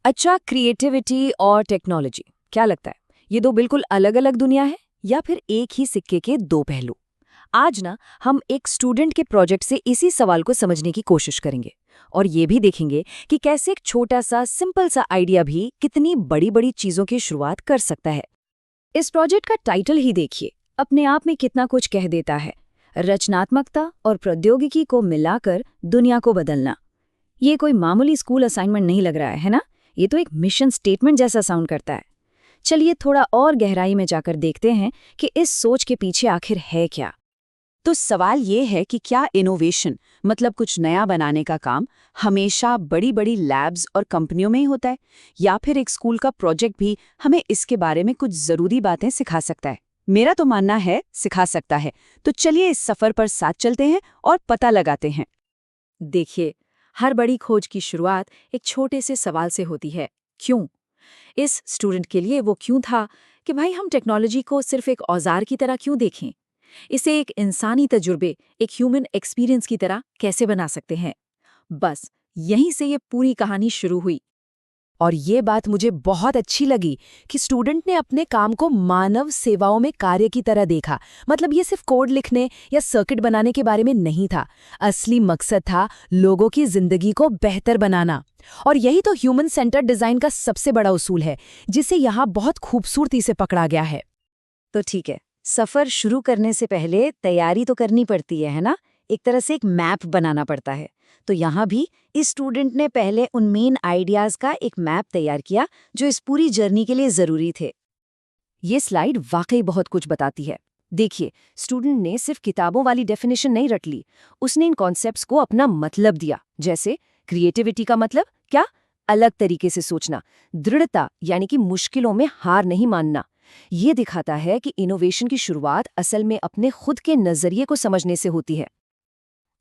अच्छा, क्रिएटिविटी और टेक्नोलॉजी, क्या लगता है ये दो बिल्कुल अलग अलग दुनिया है या फिर एक ही सिक्के के दो पहलू? आज ना हम एक स्टूडेंट के प्रोजेक्ट से इसी सवाल को समझने की कोशिश करेंगे और ये भी देखेंगे कि कैसे एक छोटा सा सिंपल सा आइडिया भी कितनी बड़ी बड़ी चीजों की शुरुआत कर सकता है। इस प्रोजेक्ट का टाइटल ही देखिए, अपने आप में कितना कुछ कह देता है। रचनात्मकता और प्रौद्योगिकी को मिलाकर दुनिया को बदलना। ये कोई मामूली स्कूल असाइनमेंट नहीं लग रहा है ना? ये तो एक मिशन स्टेटमेंट जैसा साउंड करता है। चलिए थोड़ा और गहराई में जाकर देखते हैं कि इस सोच के पीछे आखिर है क्या। तो सवाल ये है कि क्या इनोवेशन मतलब कुछ नया बनाने का काम हमेशा बड़ी बड़ी लैब्स और कंपनियों में ही होता है, या फिर एक स्कूल का प्रोजेक्ट भी हमें इसके बारे में कुछ जरूरी बातें सिखा सकता है? मेरा तो मानना है सिखा सकता है। तो चलिए इस सफर पर साथ चलते हैं और पता लगाते हैं। देखिए, हर बड़ी खोज की शुरुआत एक छोटे से सवाल से होती है, क्यों? इस स्टूडेंट के लिए वो क्यों था कि भाई हम टेक्नोलॉजी को सिर्फ एक औजार की तरह क्यों देखें? इसे एक इंसानी तजुर्बे, एक ह्यूमन एक्सपीरियंस की तरह कैसे बना सकते हैं? बस यहीं से ये पूरी कहानी शुरू हुई। और ये बात मुझे बहुत अच्छी लगी कि स्टूडेंट ने अपने काम को मानव सेवाओं में कार्य की तरह देखा। मतलब ये सिर्फ कोड लिखने या सर्किट बनाने के बारे में नहीं था। असली मकसद था लोगों की जिंदगी को बेहतर बनाना। और यही तो ह्यूमन सेंटर्ड डिजाइन का सबसे बड़ा उसूल है, जिसे यहाँ बहुत खूबसूरती से पकड़ा गया है। तो ठीक है, सफर शुरू करने से पहले तैयारी तो करनी पड़ती है ना? एक तरह से एक मैप बनाना पड़ता है। तो यहाँ भी इस स्टूडेंट ने पहले उन मेन आइडियाज का एक मैप तैयार किया जो इस पूरी जर्नी के लिए जरूरी थे। ये स्लाइड वाकई बहुत कुछ बताती है। देखिए, स्टूडेंट ने सिर्फ किताबों वाली डेफिनेशन नहीं रट ली, उसने इन कॉन्सेप्ट्स को अपना मतलब दिया। जैसे क्रिएटिविटी का मतलब क्या? अलग तरीके से सोचना। दृढ़ता यानी कि मुश्किलों में हार नहीं मानना। ये दिखाता है कि इनोवेशन की शुरुआत असल में अपने खुद के नजरिए को समझने से होती है।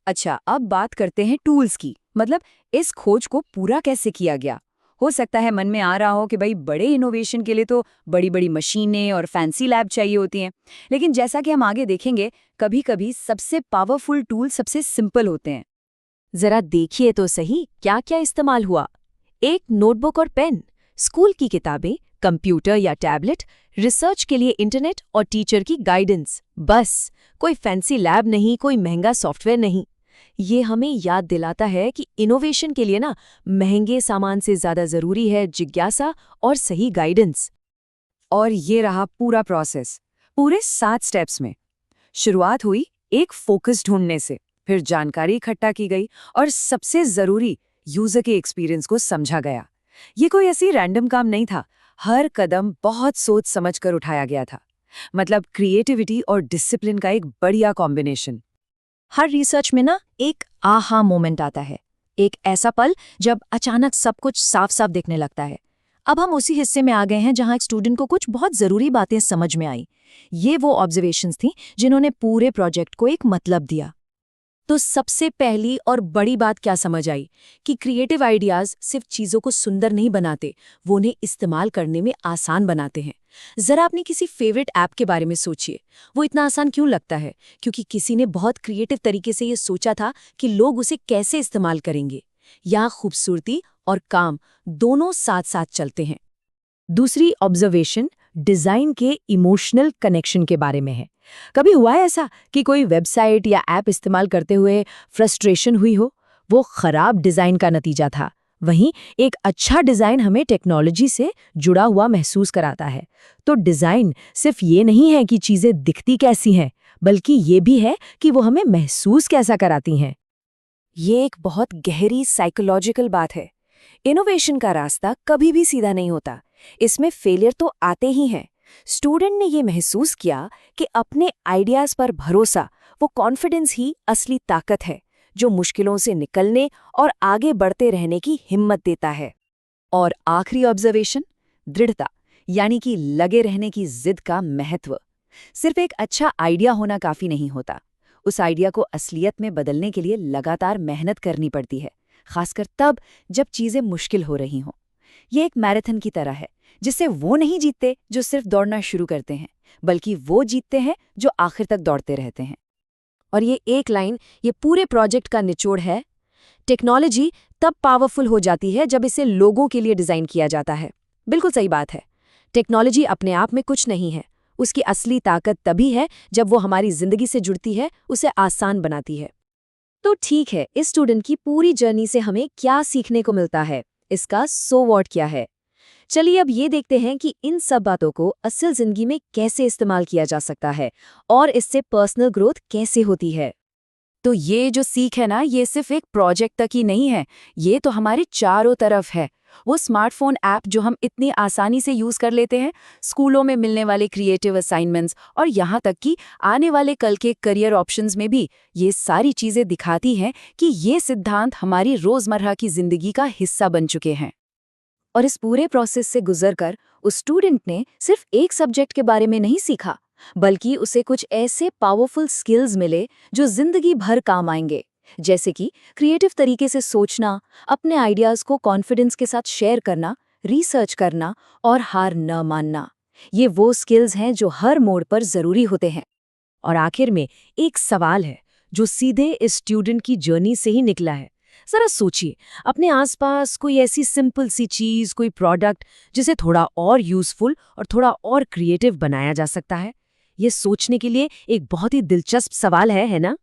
अच्छा, अब बात करते हैं टूल्स की। मतलब इस खोज को पूरा कैसे किया गया? हो सकता है मन में आ रहा हो कि भाई बड़े इनोवेशन के लिए तो बड़ी बड़ी मशीनें और फैंसी लैब चाहिए होती हैं। लेकिन जैसा कि हम आगे देखेंगे, कभी-कभी सबसे पावरफुल टूल सबसे सिंपल होते हैं। जरा देखिए तो सही क्या क्या इस्तेमाल हुआ। एक नोटबुक और पेन, स्कूल की किताबें, कंप्यूटर या टैबलेट, रिसर्च के लिए इंटरनेट और टीचर की गाइडेंस। बस, कोई फैंसी लैब नहीं, कोई महंगा सॉफ्टवेयर नहीं। ये हमें याद दिलाता है कि इनोवेशन के लिए ना महंगे सामान से ज्यादा जरूरी है जिज्ञासा और सही गाइडेंस। और ये रहा पूरा प्रोसेस, पूरे 7 स्टेप्स में। शुरुआत हुई एक फोकस ढूंढने से, फिर जानकारी इकट्ठा की गई और सबसे जरूरी यूजर के एक्सपीरियंस को समझा गया। ये कोई ऐसी रैंडम काम नहीं था, हर कदम बहुत सोच समझ कर उठाया गया था। मतलब क्रिएटिविटी और डिसिप्लिन का एक बढ़िया कॉम्बिनेशन। हर रिसर्च में ना एक आहा मोमेंट आता है, एक ऐसा पल जब अचानक सब कुछ साफ साफ दिखने लगता है। अब हम उसी हिस्से में आ गए हैं जहां एक स्टूडेंट को कुछ बहुत जरूरी बातें समझ में आई। ये वो ऑब्जर्वेशंस थी जिन्होंने पूरे प्रोजेक्ट को एक मतलब दिया। तो सबसे पहली और बड़ी बात क्या समझ आई कि क्रिएटिव आइडियाज सिर्फ चीजों को सुंदर नहीं बनाते, वो उन्हें इस्तेमाल करने में आसान बनाते हैं। जरा अपनी किसी फेवरेट ऐप के बारे में सोचिए, वो इतना आसान क्यों लगता है? क्योंकि किसी ने बहुत क्रिएटिव तरीके से ये सोचा था कि लोग उसे कैसे इस्तेमाल करेंगे। यहाँ खूबसूरती और काम दोनों साथ साथ चलते हैं। दूसरी ऑब्जर्वेशन डिजाइन के इमोशनल कनेक्शन के बारे में है। कभी हुआ है ऐसा कि कोई वेबसाइट या ऐप इस्तेमाल करते हुए फ्रस्ट्रेशन हुई हो? वो खराब डिजाइन का नतीजा था। वहीं एक अच्छा डिजाइन हमें टेक्नोलॉजी से जुड़ा हुआ महसूस कराता है। तो डिजाइन सिर्फ ये नहीं है कि चीजें दिखती कैसी हैं, बल्कि ये भी है कि वो हमें महसूस कैसा कराती हैं। ये एक बहुत गहरी साइकोलॉजिकल बात है। इनोवेशन का रास्ता कभी भी सीधा नहीं होता, इसमें फेलियर तो आते ही हैं। स्टूडेंट ने ये महसूस किया कि अपने आइडियाज पर भरोसा, वो कॉन्फिडेंस ही असली ताकत है जो मुश्किलों से निकलने और आगे बढ़ते रहने की हिम्मत देता है। और आखिरी ऑब्जर्वेशन, दृढ़ता यानी कि लगे रहने की जिद का महत्व। सिर्फ एक अच्छा आइडिया होना काफी नहीं होता, उस आइडिया को असलियत में बदलने के लिए लगातार मेहनत करनी पड़ती है, खासकर तब जब चीजें मुश्किल हो रही हों। ये एक मैराथन की तरह है, जिससे वो नहीं जीतते जो सिर्फ दौड़ना शुरू करते हैं, बल्कि वो जीतते हैं जो आखिर तक दौड़ते रहते हैं। और ये एक लाइन ये पूरे प्रोजेक्ट का निचोड़ है। टेक्नोलॉजी तब पावरफुल हो जाती है जब इसे लोगों के लिए डिज़ाइन किया जाता है। बिल्कुल सही बात है। टेक्नोलॉजी अपने आप में कुछ नहीं है, उसकी असली ताकत तभी है जब वो हमारी जिंदगी से जुड़ती है, उसे आसान बनाती है। तो ठीक है, इस स्टूडेंट की पूरी जर्नी से हमें क्या सीखने को मिलता है, इसका सो व्हाट क्या है। चलिए अब ये देखते हैं कि इन सब बातों को असल जिंदगी में कैसे इस्तेमाल किया जा सकता है और इससे पर्सनल ग्रोथ कैसे होती है। तो ये जो सीख है ना, ये सिर्फ एक प्रोजेक्ट तक ही नहीं है, ये तो हमारे चारों तरफ है। वो स्मार्टफोन ऐप जो हम इतनी आसानी से यूज कर लेते हैं, स्कूलों में मिलने वाले क्रिएटिव असाइनमेंट्स और यहाँ तक कि आने वाले कल के करियर ऑप्शंस में भी ये सारी चीजें दिखाती हैं कि ये सिद्धांत हमारी रोजमर्रा की जिंदगी का हिस्सा बन चुके हैं। और इस पूरे प्रोसेस से गुजरकर उस स्टूडेंट ने सिर्फ एक सब्जेक्ट के बारे में नहीं सीखा, बल्कि उसे कुछ ऐसे पावरफुल स्किल्स मिले जो जिंदगी भर काम आएंगे, जैसे कि क्रिएटिव तरीके से सोचना, अपने आइडियाज को कॉन्फिडेंस के साथ शेयर करना, रिसर्च करना और हार न मानना। ये वो स्किल्स हैं जो हर मोड़ पर जरूरी होते हैं। और आखिर में एक सवाल है जो सीधे इस स्टूडेंट की जर्नी से ही निकला है। जरा सोचिए, अपने आसपास कोई ऐसी सिंपल सी चीज, कोई प्रोडक्ट जिसे थोड़ा और यूजफुल और थोड़ा और क्रिएटिव बनाया जा सकता है। ये सोचने के लिए एक बहुत ही दिलचस्प सवाल है ना?